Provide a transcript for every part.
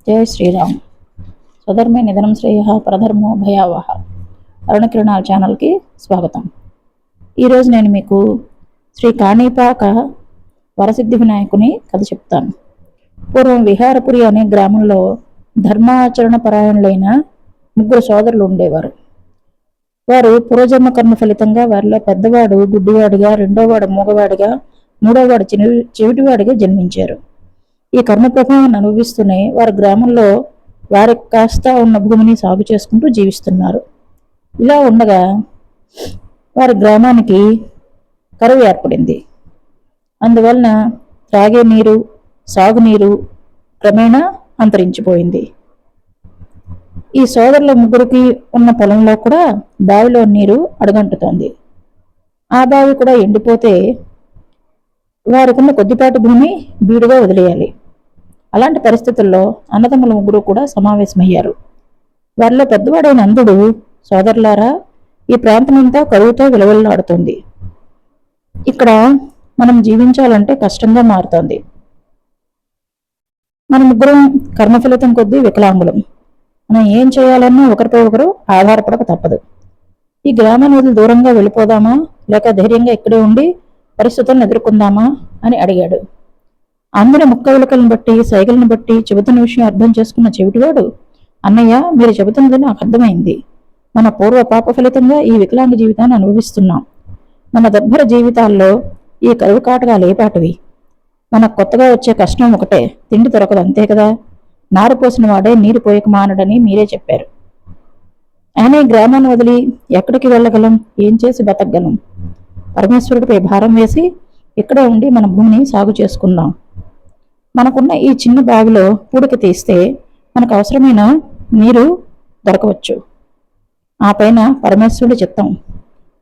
జై శ్రీరామ్. స్వధర్మే నిధనం శ్రేయ పరధర్మో భయావహ. అరుణకిరణాల ఛానల్కి స్వాగతం. ఈరోజు నేను మీకు శ్రీ కాణిపాక వరసిద్ధి వినాయకుని కథ చెప్తాను. పూర్వం విహారపురి అనే గ్రామంలో ధర్మాచరణ పరాయణులైన ముగ్గురు సోదరులు ఉండేవారు. వారు పూర్వజన్మ కర్మ ఫలితంగా వారిలో పెద్దవాడు గుడ్డివాడిగా, రెండోవాడు మూగవాడిగా, మూడోవాడు చెవిటివాడిగా జన్మించారు. ఈ కర్మ ప్రభావాన్ని అనుభవిస్తూనే వారి గ్రామంలో వారికి కాస్త ఉన్న భూమిని సాగు చేసుకుంటూ జీవిస్తున్నారు. ఇలా ఉండగా వారి గ్రామానికి కరువు ఏర్పడింది. అందువలన తాగే నీరు, సాగునీరు క్రమేణా అంతరించిపోయింది. ఈ సోదరుల ముగ్గురికి ఉన్న పొలంలో కూడా బావిలో నీరు అడుగంటుతోంది. ఆ బావి కూడా ఎండిపోతే వారికున్న కొద్దిపాటి భూమి బీడుగా వదిలేయాలి. అలాంటి పరిస్థితుల్లో అన్నదమ్ముల ముగ్గురు కూడా సమావేశమయ్యారు. వారిలో పెద్దవాడైన అంధుడు, సోదరులారా, ఈ ప్రాంతమంతా కరువుతో విలవిల్లాడుతుంది. ఇక్కడ మనం జీవించాలంటే కష్టంగా మారుతోంది. మన ముగ్గురం కర్మఫలితం కొద్దీ వికలాంగులం. మనం ఏం చేయాలన్నా ఒకరిపై ఒకరు ఆధారపడక తప్పదు. ఈ గ్రామాన్ని వదిలి దూరంగా వెళ్ళిపోదామా, లేక ధైర్యంగా ఇక్కడే ఉండి పరిస్థితులను ఎదుర్కొందామా అని అడిగాడు. అందరి ముక్కవిలకలను బట్టి, సైకిల్ని బట్టి చెబుతున్న విషయం అర్థం చేసుకున్న చెవిటివాడు, అన్నయ్య, మీరు చెబుతున్నది నాకు అర్థమైంది. మన పూర్వ పాప ఫలితంగా ఈ వికలాంగ జీవితాన్ని అనుభవిస్తున్నాం. మన దుర్భర జీవితాల్లో ఈ కరువు కాటగా లేపాటివి. మనకు కొత్తగా వచ్చే కష్టం ఒకటే, తిండి దొరకదు, అంతే కదా. నారు పోసిన వాడే నీరు పోయక మానడని మీరే చెప్పారు. ఆయన గ్రామాన్ని వదిలి ఎక్కడికి వెళ్ళగలం? ఏం చేసి బతకగలం? పరమేశ్వరుడిపై భారం వేసి ఇక్కడే ఉండి మన భూమిని సాగు చేసుకుందాం. మనకున్న ఈ చిన్న బావిలో పూడిక తీస్తే మనకు అవసరమైన నీరు దొరకవచ్చు. ఆ పైన పరమేశ్వరుడు చిత్తం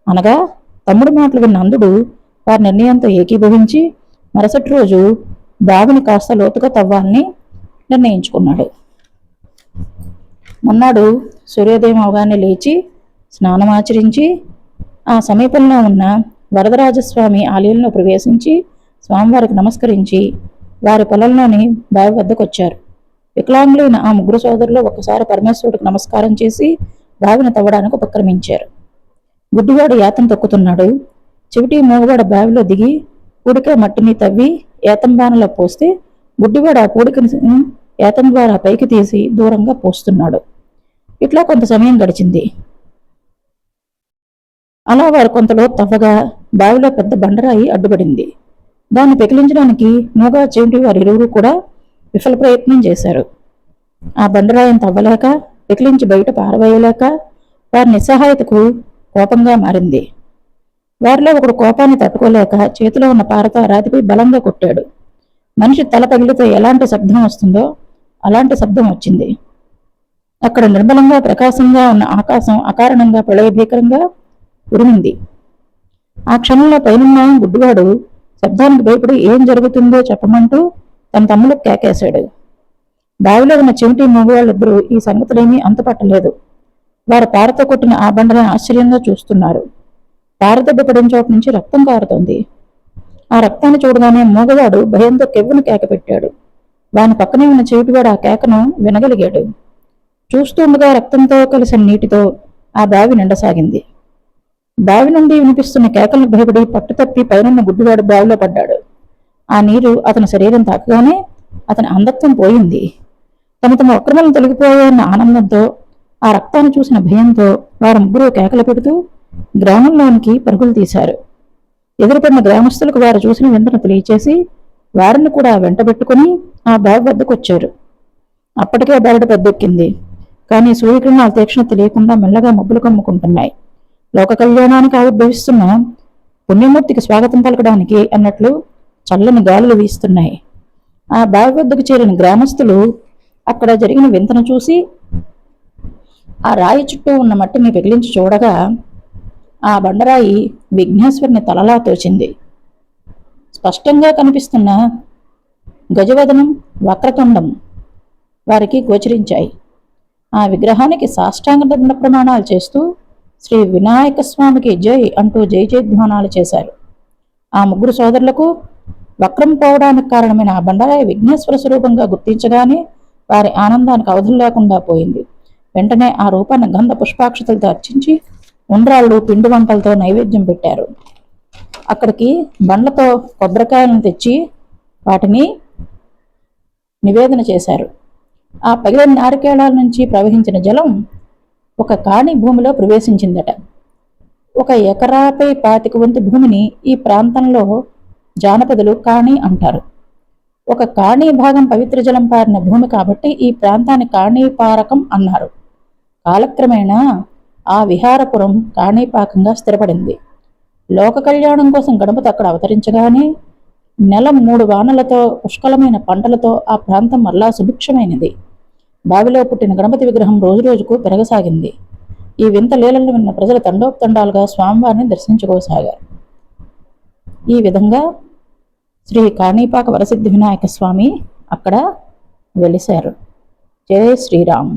అనగా తమ్ముడి మాటలు విన్న అంధుడు వారి నిర్ణయంతో ఏకీభవించి మరుసటి రోజు బావిని కాస్త లోతుగా తవ్వాలని నిర్ణయించుకున్నాడు. మొన్నాడు సూర్యోదయం అవగానే లేచి స్నానమాచరించి ఆ సమీపంలో ఉన్న వరదరాజస్వామి ఆలయంలో ప్రవేశించి స్వామివారికి నమస్కరించి వారి పొలంలోని బావి వద్దకు వచ్చారు. వికలాంగులైన ఆ ముగ్గురు సోదరులు ఒక్కసారి పరమేశ్వరుడికి నమస్కారం చేసి బావిని తవ్వడానికి ఉపక్రమించారు. గుడ్డివాడు యాతం తొక్కుతున్నాడు. చెవిటి మూగవాడు బావిలో దిగి పూడిక మట్టిని తవ్వి ఏతం బాణలో పోస్తే గుడ్డివాడు ఆ పూడికని ఏతం ద్వారా పైకి తీసి దూరంగా పోస్తున్నాడు. ఇట్లా కొంత సమయం గడిచింది. అలా వారు కొంతలో తవ్వగా బావిలో పెద్ద బండరాయి అడ్డుపడింది. దాన్ని పెకిలించడానికి మూగా చెవిటి వారి ఇరువురు కూడా విఫల ప్రయత్నం చేశారు. ఆ బండరాయిని తవ్వలేక, పెకిలించి బయట పారవేయలేక వారి నిస్సహాయతకు కోపంగా మారింది. వారిలో ఒకడు కోపాన్ని తట్టుకోలేక చేతిలో ఉన్న పారతో రాతిపై బలంగా కొట్టాడు. మనిషి తల పగిలితే ఎలాంటి శబ్దం వస్తుందో అలాంటి శబ్దం వచ్చింది. అక్కడ నిర్మలంగా ప్రకాశంగా ఉన్న ఆకాశం అకారణంగా ప్రళయ భీకరంగా ఉరిమింది. ఆ క్షణంలో పైనున్న గుడ్డివాడు శబ్దానికి భయపడి ఏం జరుగుతుందో చెప్పమంటూ తన తమ్ములకు కేకేశాడు. బావిలో ఉన్న చెవిటి మగవాళ్ళిద్దరూ ఈ సంగతులేమీ అంతుపట్టలేదు. వారు పారతో కొట్టిన ఆ బండని ఆశ్చర్యంగా చూస్తున్నారు. పారదెబ్బ పడిన చోటు నుంచి రక్తం కారుతోంది. ఆ రక్తాన్ని చూడగానే మూగవాడు భయంతో కెవ్వును కేక పెట్టాడు. వాని పక్కనే ఉన్న చెవిటివాడు ఆ కేకను వినగలిగాడు. చూస్తుండగా రక్తంతో కలిసిన నీటితో ఆ బావి నిండసాగింది. బావి నుండి వినిపిస్తున్న కేకలను భయపడి పట్టుతప్పి పైనున్న గుడ్డివాడు బావిలో పడ్డాడు. ఆ నీరు అతని శరీరం తాకగానే అతని అంధత్వం పోయింది. తమ అక్రమాలను తొలగిపోయాయన్న ఆనందంతో, ఆ రక్తాన్ని చూసిన భయంతో వారు ముగ్గురు కేకలు పెడుతూ గ్రామంలోనికి పరుగులు తీశారు. ఎదురుపడిన గ్రామస్తులకు వారు చూసిన వింతను తెలియచేసి వారిని కూడా వెంటబెట్టుకుని ఆ బావి వద్దకు వచ్చారు. అప్పటికే బావిడ పెద్దెక్కింది. కానీ సూర్యకిరణాల తీక్షణ తెలియకుండా మెల్లగా మబ్బులు కమ్ముకుంటున్నాయి. లోక కళ్యాణానికి ఆవిర్భవిస్తున్న పుణ్యమూర్తికి స్వాగతం పలకడానికి అన్నట్లు చల్లని గాలులు వీస్తున్నాయి. ఆ బావి వద్దకు చేరిన గ్రామస్తులు అక్కడ జరిగిన వింతను చూసి ఆ రాయి చుట్టూ ఉన్న మట్టిని పెగిలించి చూడగా ఆ బండరాయి విఘ్నేశ్వరుని తలలా తోచింది. స్పష్టంగా కనిపిస్తున్న గజవదనం, వక్రతుండం వారికి గోచరించాయి. ఆ విగ్రహానికి సాష్టాంగ దండ ప్రమాణాలు చేస్తూ శ్రీ వినాయక స్వామికి జై అంటూ జై జయధ్వానాలు చేశారు. ఆ ముగ్గురు సోదరులకు వక్రం పోవడానికి కారణమైన ఆ బండరాయి విఘ్నేశ్వర స్వరూపంగా గుర్తించగానే వారి ఆనందానికి అవధులు లేకుండా పోయింది. వెంటనే ఆ రూపాన్ని గంధ పుష్పాక్షతలతో అర్చించి ఉండ్రాళ్ళు పిండి వంటలతో నైవేద్యం పెట్టారు. అక్కడికి బండ్లతో కొబ్బరికాయలను తెచ్చి వాటిని నివేదన చేశారు. ఆ పగిలిన నారికేళాల నుంచి ప్రవహించిన జలం ఒక కాణి భూమిలో ప్రవేశించిందట. 1 ఎకరాపై 25 వంతు భూమిని ఈ ప్రాంతంలో జానపదులు కాణి అంటారు. ఒక కాణీ భాగం పవిత్ర జలం పారిన భూమి కాబట్టి ఈ ప్రాంతాన్ని కాణీపారకం అన్నారు. కాలక్రమేణా ఆ విహారపురం కాణీపాకంగా స్థిరపడింది. లోక కళ్యాణం కోసం గణపతి అక్కడ అవతరించగానే నెల 3 వానలతో పుష్కలమైన పంటలతో ఆ ప్రాంతం మరలా సుభిక్షమైనది. బావిలో పుట్టిన గణపతి విగ్రహం రోజురోజుకు పెరగసాగింది. ఈ వింత లీలలను విన్న ప్రజలు తండోపతండాలుగా స్వామివారిని దర్శించుకోసాగారు. ఈ విధంగా శ్రీ కాణీపాక వరసిద్ధి వినాయక స్వామి అక్కడ వెలిశారు. జై శ్రీరామ్.